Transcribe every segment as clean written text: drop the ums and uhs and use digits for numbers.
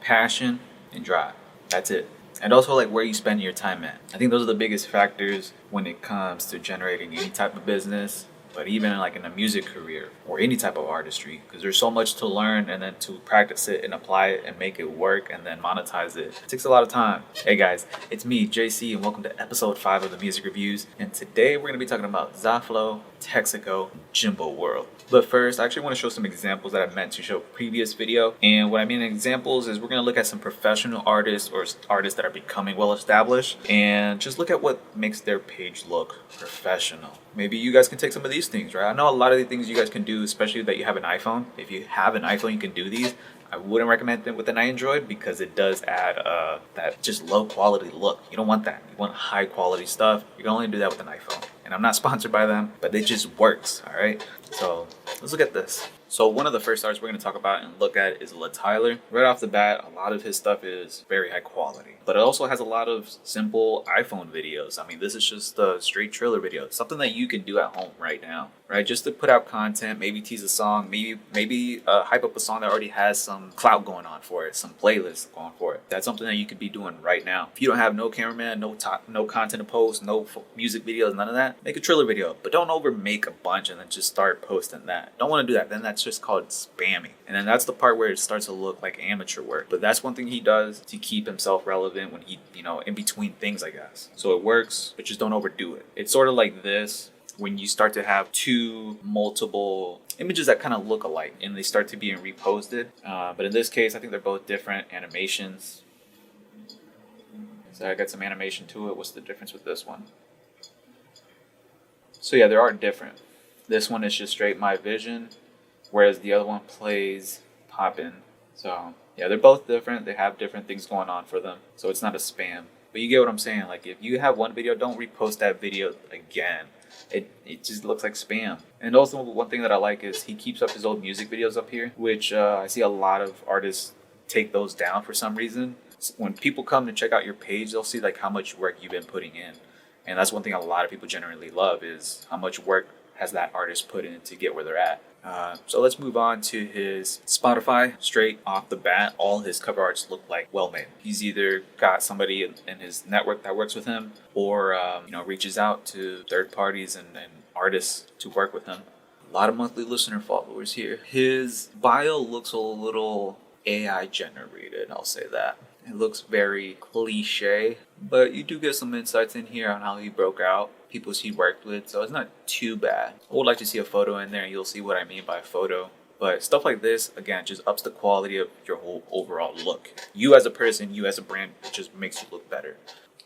passion, and drive. That's it. And also like where you spend your time at. I think those are the biggest factors when it comes to generating any type of business, but even like in a music career or any type of artistry, because there's so much to learn and then to practice it and apply it and make it work and then monetize it. It takes a lot of time. Hey guys, it's me, JC, and welcome to episode 5 of the Music Reviews. And today we're going to be talking about Zafflow, Texako, Jimbo world. But first, I actually want to show some examples that I meant to show previous video. And what I mean examples is we're going to look at some professional artists or artists that are becoming well established and just look at what makes their page look professional. Maybe you guys can take some of these things, right? I know a lot of the things you guys can do, especially that you have an iPhone. If you have an iPhone, you can do these. I wouldn't recommend them with an Android because it does add that just low quality look. You don't want that. You want high quality stuff. You can only do that with an iPhone. And I'm not sponsored by them, but it just works, all right? So let's look at this. So one of the first artists we're going to talk about and look at is Tyler. Right off the bat, a lot of his stuff is very high quality, but it also has a lot of simple iPhone videos. I mean, this is just a straight trailer video, something that you can do at home right now, right? Just to put out content, maybe tease a song, maybe hype up a song that already has some clout going on for it, some playlists going for it. That's something that you could be doing right now. If you don't have no cameraman, no content to post, no music videos, none of that, make a trailer video, but don't over make a bunch and then just start posting that. Don't want to do that. Then that's just called spamming. And then that's the part where it starts to look like amateur work. But that's one thing he does to keep himself relevant when he, in between things, I guess. So it works, but just don't overdo it. It's sort of like this when you start to have multiple images that kind of look alike and they start to be reposted. But in this case, I think they're both different animations. So I got some animation to it. What's the difference with this one? So yeah, they are different. This one is just straight my vision, whereas the other one plays poppin'. So yeah, they're both different. They have different things going on for them. So it's not a spam. But you get what I'm saying. Like if you have one video, don't repost that video again. It just looks like spam. And also one thing that I like is he keeps up his old music videos up here, which I see a lot of artists take those down for some reason. When people come to check out your page, they'll see like how much work you've been putting in. And that's one thing a lot of people generally love is how much work has that artist put in to get where they're at. So let's move on to his Spotify. Straight off the bat, all his cover arts look like well made. He's either got somebody in his network that works with him or reaches out to third parties and artists to work with him. A lot of monthly listener followers here. His bio looks a little AI generated, I'll say that. It looks very cliche, but you do get some insights in here on how he broke out, people he worked with, so it's not too bad. I would like to see a photo in there and you'll see what I mean by photo. But stuff like this, again, just ups the quality of your whole overall look. You as a person, you as a brand, it just makes you look better.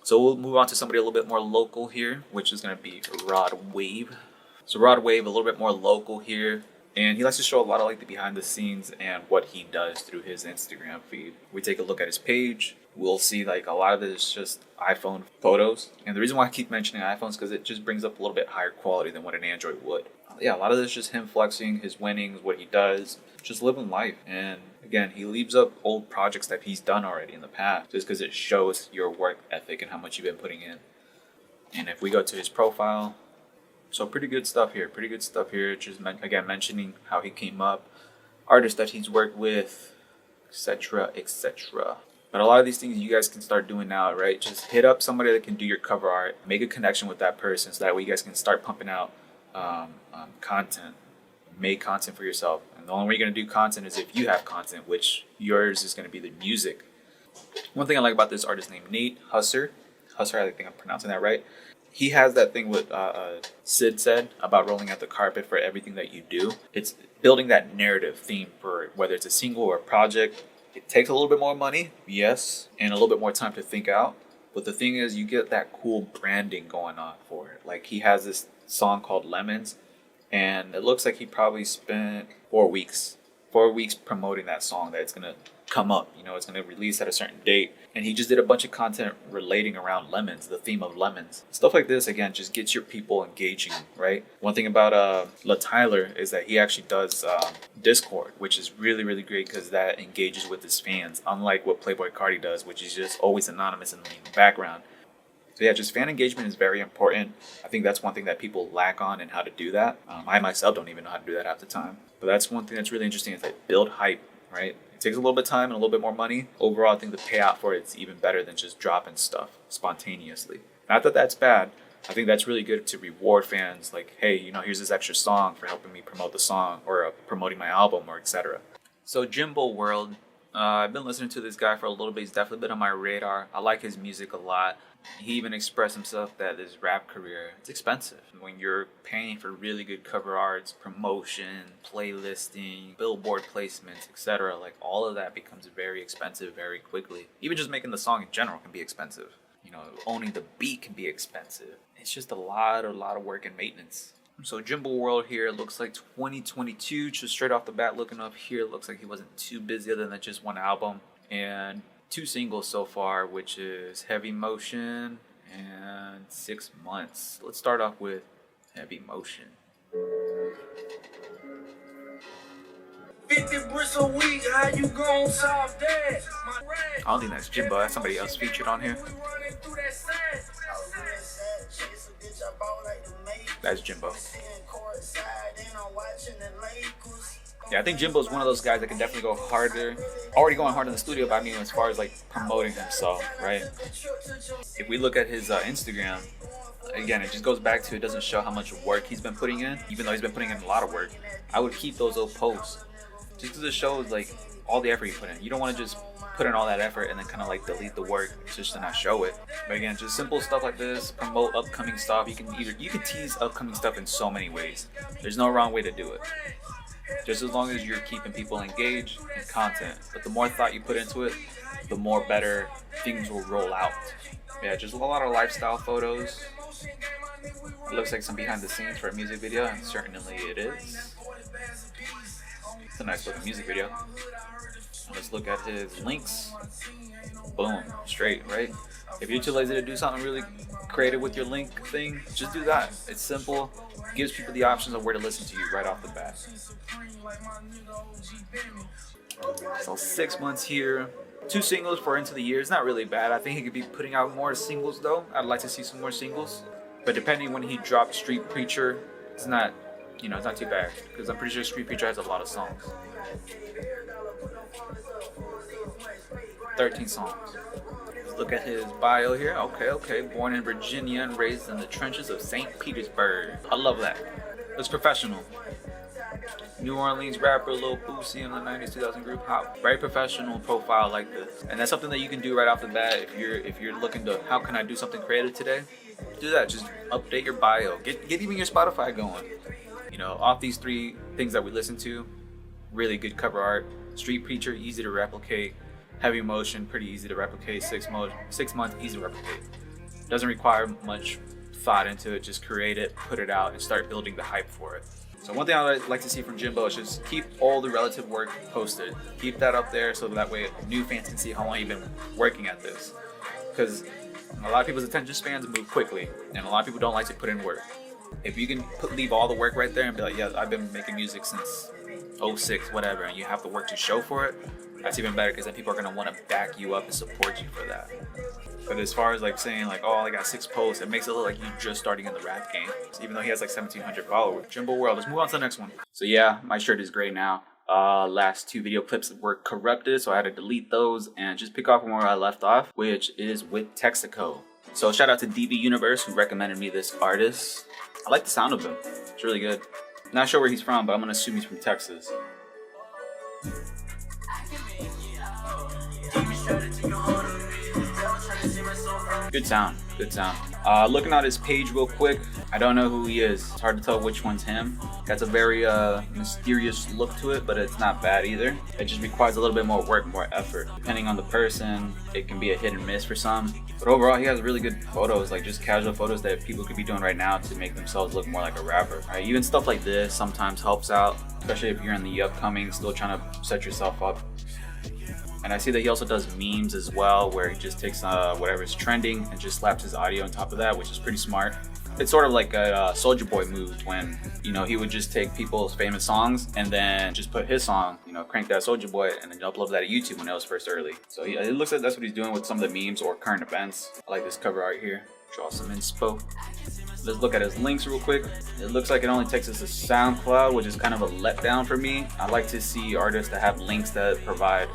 So we'll move on to somebody a little bit more local here, which is going to be Rod Wave. So Rod Wave, a little bit more local here. And he likes to show a lot of like the behind the scenes and what he does through his Instagram feed. We take a look at his page. We'll see like a lot of it is just iPhone photos. And the reason why I keep mentioning iPhones is because it just brings up a little bit higher quality than what an Android would. Yeah, a lot of this is just him flexing his winnings, what he does, just living life. And again, he leaves up old projects that he's done already in the past just because it shows your work ethic and how much you've been putting in. And if we go to his profile, so pretty good stuff here. Just again mentioning how he came up, artists that he's worked with, etc., etc. But a lot of these things you guys can start doing now, right? Just hit up somebody that can do your cover art, make a connection with that person, so that way you guys can start pumping out content. Make content for yourself, and the only way you're gonna do content is if you have content, which yours is gonna be the music. One thing I like about this artist named Nate Husser, I think I'm pronouncing that right. He has that thing with Sid said about rolling out the carpet for everything that you do. It's building that narrative theme for whether it's a single or a project. It takes a little bit more money, yes, and a little bit more time to think out. But the thing is, you get that cool branding going on for it. Like he has this song called Lemons, and it looks like he probably spent 4 weeks promoting that song that it's going to come up. It's going to release at a certain date. And he just did a bunch of content relating around lemons, the theme of lemons. Stuff like this, again, just gets your people engaging, right? One thing about Tyler is that he actually does Discord, which is really, really great because that engages with his fans, unlike what Playboi Carti does, which is just always anonymous in the background. So yeah, just fan engagement is very important. I think that's one thing that people lack on and how to do that. I myself don't even know how to do that half the time. But that's one thing that's really interesting is that build hype, right? It takes a little bit of time and a little bit more money. Overall, I think the payout for it's even better than just dropping stuff spontaneously. Not that that's bad. I think that's really good to reward fans. Like, hey, you know, here's this extra song for helping me promote the song or promoting my album or etc. So Jimbo World, I've been listening to this guy for a little bit. He's definitely been on my radar. I like his music a lot. He even expressed himself that his rap career, it's expensive. When you're paying for really good cover arts, promotion, playlisting, billboard placements, etc., like all of that becomes very expensive very quickly. Even just making the song in general can be expensive. You know, owning the beat can be expensive. It's just a lot of work and maintenance. So Jimbo World here looks like 2022. Just straight off the bat, looking up here, looks like he wasn't too busy other than just one album and 2 singles so far, which is Heavy Motion and 6 Months. Let's start off with Heavy Motion. 50 bricks a week, how you gon' solve that? I don't think that's Jimbo, that's somebody else featured on here. That's Jimbo. Yeah, I think Jimbo's one of those guys that can definitely go harder. Already going hard in the studio, but I mean as far as like promoting himself, right? If we look at his Instagram, again, it just goes back to it doesn't show how much work he's been putting in, even though he's been putting in a lot of work. I would keep those old posts just because it shows like all the effort you put in. You don't want to just put in all that effort and then kind of like delete the work just to not show it. But again, just simple stuff like this, promote upcoming stuff. You can tease upcoming stuff in so many ways. There's no wrong way to do it. Just as long as you're keeping people engaged in content. But the more thought you put into it, the more better things will roll out. Yeah, just a lot of lifestyle photos. It looks like some behind the scenes for a music video, and certainly it is. It's a nice looking music video. Let's look at his links. Boom, straight, right? If you're too lazy to do something really creative with your link thing, just do that. It's simple. Gives people the options of where to listen to you right off the bat. So 6 months here. 2 singles for Into the Year. It's not really bad. I think he could be putting out more singles though. I'd like to see some more singles. But depending when he dropped Street Preacher, it's not too bad. Because I'm pretty sure Street Preacher has a lot of songs. 13 songs. Let's look at his bio here. Okay. Born in Virginia and raised in the trenches of St. Petersburg. I love that. Looks professional. New Orleans rapper Lil Boosie in the 90s 2000 group Hop. Very professional profile like this. And that's something that you can do right off the bat if you're looking to how can I do something creative today? Do that. Just update your bio. Get even your Spotify going. You know, off these 3 things that we listen to, really good cover art. Street Preacher, easy to replicate. Heavy Motion, pretty easy to replicate. 6 months, easy to replicate. Doesn't require much thought into it. Just create it, put it out, and start building the hype for it. So one thing I like to see from Jimbo is just keep all the relative work posted. Keep that up there so that way new fans can see how long you've been working at this. Because a lot of people's attention spans move quickly, and a lot of people don't like to put in work. If you can leave all the work right there and be like, yeah, I've been making music since 06, whatever, and you have the work to show for it, that's even better because then people are going to want to back you up and support you for that. But as far as like saying like, oh, I got 6 posts, it makes it look like you're just starting in the rap game. Even though he has like 1,700 followers. Jimbo World, let's move on to the next one. So yeah, my shirt is gray now. Last 2 video clips were corrupted, so I had to delete those and just pick off from where I left off, which is with Texako. So shout out to DB Universe who recommended me this artist. I like the sound of him. It's really good. Not sure where he's from, but I'm gonna assume he's from Texas. Good sound, good sound. Looking at his page real quick, I don't know who he is. It's hard to tell which one's him. Got a very mysterious look to it, but it's not bad either. It just requires a little bit more work, more effort. Depending on the person, it can be a hit and miss for some. But overall, he has really good photos, like just casual photos that people could be doing right now to make themselves look more like a rapper. Right? Even stuff like this sometimes helps out, especially if you're in the upcoming, still trying to set yourself up. And I see that he also does memes as well, where he just takes whatever's trending and just slaps his audio on top of that, which is pretty smart. It's sort of like a Soulja Boy move when, you know, he would just take people's famous songs and then just put his song, you know, crank that Soulja Boy and then upload that to YouTube when it was first early. So it looks like that's what he's doing with some of the memes or current events. I like this cover art here. Draw some inspo. Let's look at his links real quick. It looks like it only takes us to SoundCloud, which is kind of a letdown for me. I like to see artists that have links that provide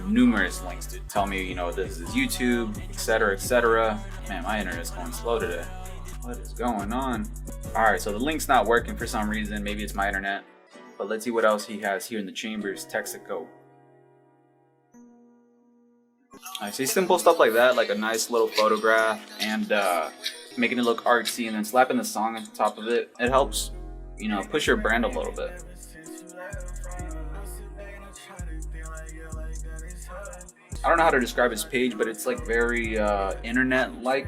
numerous links to tell me, you know, this is YouTube, etc., etc. Man, my internet's going slow today. What is going on? All right, so the link's not working for some reason. Maybe it's my internet. But let's see what else he has here in the chambers. Texako. I see simple stuff like that, like a nice little photograph and making it look artsy, and then slapping the song on top of it. It helps, you know, push your brand a little bit. I don't know how to describe his page, but it's like very internet-like,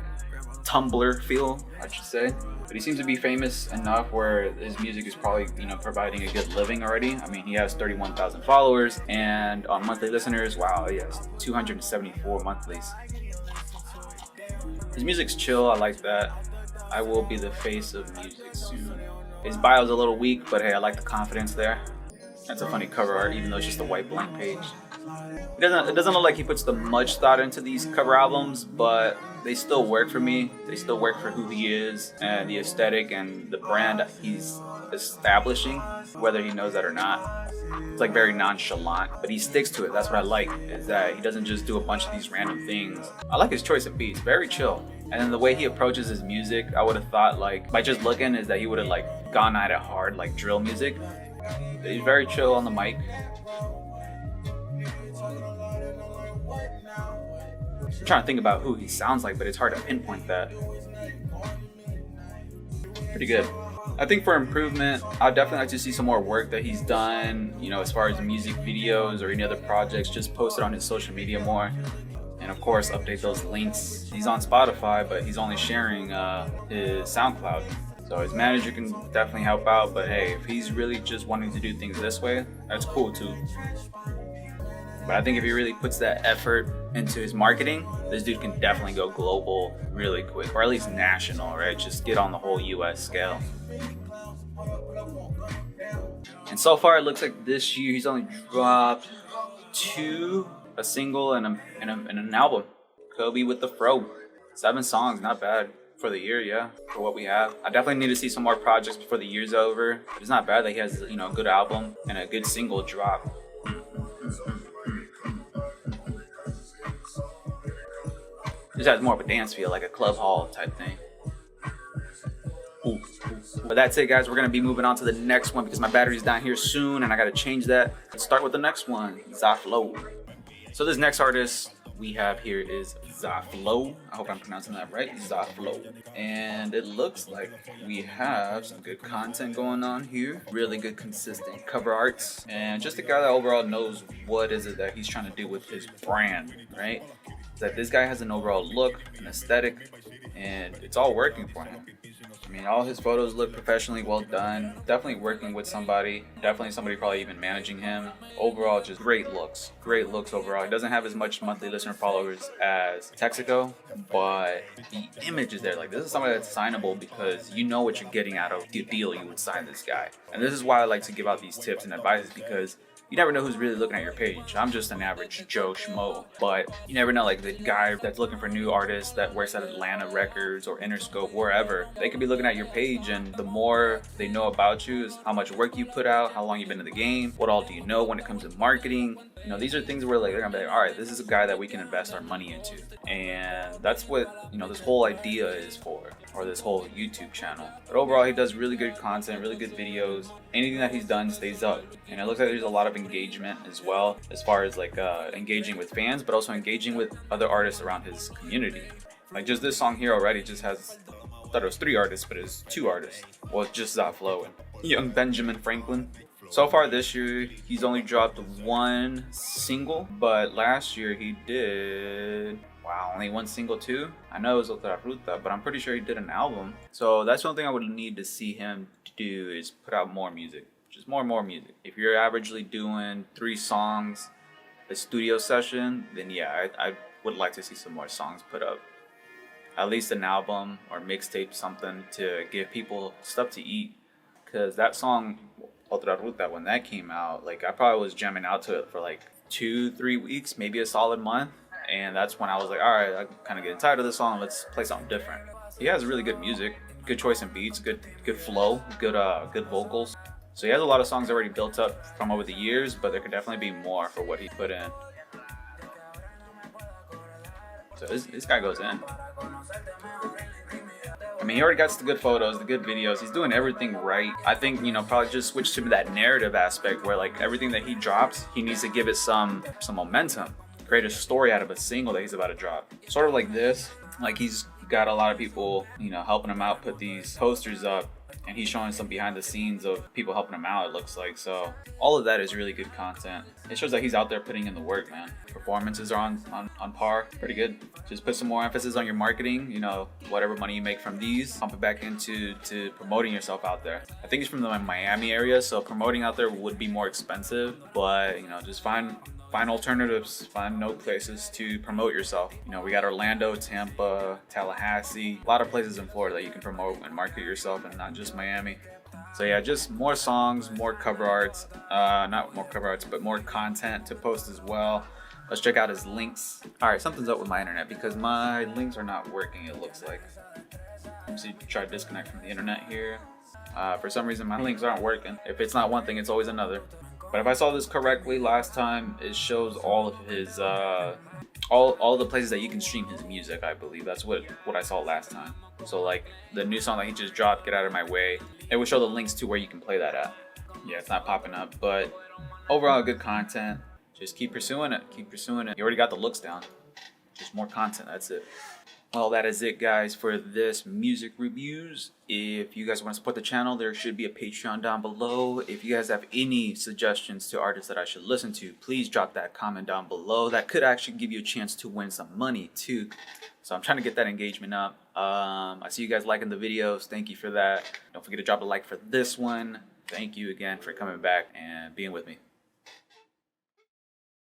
Tumblr feel, I should say. But he seems to be famous enough where his music is probably, you know, providing a good living already. I mean, he has 31,000 followers, and on monthly listeners, wow, he has 274 monthlies. His music's chill, I like that. I will be the face of music soon. His bio's a little weak, but hey, I like the confidence there. That's a funny cover art, even though it's just a white blank page. It doesn't look like he puts much thought into these cover albums, but they still work for me. They still work for who he is and the aesthetic and the brand he's establishing, whether he knows that or not. It's like very nonchalant, but he sticks to it. That's what I like, is that he doesn't just do a bunch of these random things. I like his choice of beats, very chill. And then the way he approaches his music, I would have thought, like, by just looking, is that he would have like gone at it hard, like drill music. But he's very chill on the mic. I'm trying to think about who he sounds like, but it's hard to pinpoint that. Pretty good. I think for improvement, I'd definitely like to see some more work that he's done, you know, as far as music videos or any other projects, just post it on his social media more. And of course, update those links. He's on Spotify, but he's only sharing his SoundCloud. So his manager can definitely help out, but hey, if he's really just wanting to do things this way, that's cool too. But I think if he really puts that effort into his marketing, this dude can definitely go global really quick, or at least national, right? Just get on the whole US scale. And so far, it looks like this year he's only dropped a single and an album. Kobe with the Fro. 7 songs, not bad for the year, yeah, for what we have. I definitely need to see some more projects before the year's over. But it's not bad that he has, you know, a good album and a good single drop. This has more of a dance feel, like a club hall type thing. Ooh. But that's it, guys. We're going to be moving on to the next one because my battery's down here soon and I got to change that. Let's start with the next one, Zafflow. So this next artist we have here is Zafflow. I hope I'm pronouncing that right, Zafflow. And it looks like we have some good content going on here. Really good, consistent cover arts. And just a guy that overall knows what is it that he's trying to do with his brand, right? That this guy has an overall look, an aesthetic, and it's all working for him. I mean, all his photos look professionally well done. Definitely working with somebody. Definitely somebody probably even managing him. Overall, just great looks. Great looks overall. He doesn't have as much monthly listener followers as Texako, but the image is there. Like, this is somebody that's signable because you know what you're getting out of the deal you would sign this guy. And this is why I like to give out these tips and advices, because you never know who's really looking at your page. I'm just an average Joe Schmo, but you never know, like the guy that's looking for new artists that works at Atlanta Records or Interscope, wherever. They could be looking at your page, and the more they know about you is how much work you put out, how long you've been in the game, what all do you know when it comes to marketing. You know, these are things where like they're gonna be like, all right, this is a guy that we can invest our money into. And that's what, you know, this whole idea is for, or this whole YouTube channel. But overall, he does really good content, really good videos. Anything that he's done stays up. And it looks like there's a lot of engagement as well, as far as like engaging with fans, but also engaging with other artists around his community. Like just this song here already just has, I thought it was 3 artists, but it's 2 artists. Well, it's just Zafflow and young Benjamin Franklin. So far this year, he's only dropped 1 single, but last year he did, wow, only 1 single too? I know it was Otra Ruta, but I'm pretty sure he did an album. So that's one thing I would need to see him do, is put out more music. Just more and more music. If you're averagely doing 3 songs a studio session, then yeah, I would like to see some more songs put up. At least an album or mixtape, something to give people stuff to eat. Because that song, Otra Ruta, when that came out, like I probably was jamming out to it for like 2-3 weeks, maybe a solid month. And that's when I was like, all right, I'm kind of getting tired of this song. Let's play something different. He has really good music. good choice in beats, good flow, good vocals. So he has a lot of songs already built up from over the years, but there could definitely be more for what he put in. So this guy goes in. I mean, he already got the good photos, the good videos. He's doing everything right. I think, you know, probably just switch to that narrative aspect where like everything that he drops, he needs to give it some momentum. Create a story out of a single that he's about to drop. Sort of like this. Like he's got a lot of people, you know, helping him out, put these posters up, and he's showing some behind the scenes of people helping him out, it looks like. So all of that is really good content. It shows that he's out there putting in the work, man. Performances are on par, pretty good. Just put some more emphasis on your marketing, you know, whatever money you make from these, pump it back into promoting yourself out there. I think he's from the Miami area, so promoting out there would be more expensive, but you know, just find alternatives, find no places to promote yourself. You know, we got Orlando, Tampa, Tallahassee, a lot of places in Florida that you can promote and market yourself, and not just Miami. So yeah, just more songs, more cover arts, not more cover arts, but more content to post as well. Let's check out his links. All right, something's up with my internet because my links are not working, it looks like. Let me see, try to disconnect from the internet here. For some reason, my links aren't working. If it's not one thing, it's always another. But if I saw this correctly last time, it shows all of his, all the places that you can stream his music, I believe. That's what I saw last time. So like the new song that he just dropped, Get Out of My Way, it would show the links to where you can play that at. Yeah, it's not popping up, but overall good content. Just keep pursuing it, keep pursuing it. You already got the looks down. Just more content, that's it. Well, that is it, guys, for this music reviews. If you guys want to support the channel, there should be a Patreon down below. If you guys have any suggestions to artists that I should listen to, please drop that comment down below. That could actually give you a chance to win some money, too. So I'm trying to get that engagement up. I see you guys liking the videos. Thank you for that. Don't forget to drop a like for this one. Thank you again for coming back and being with me.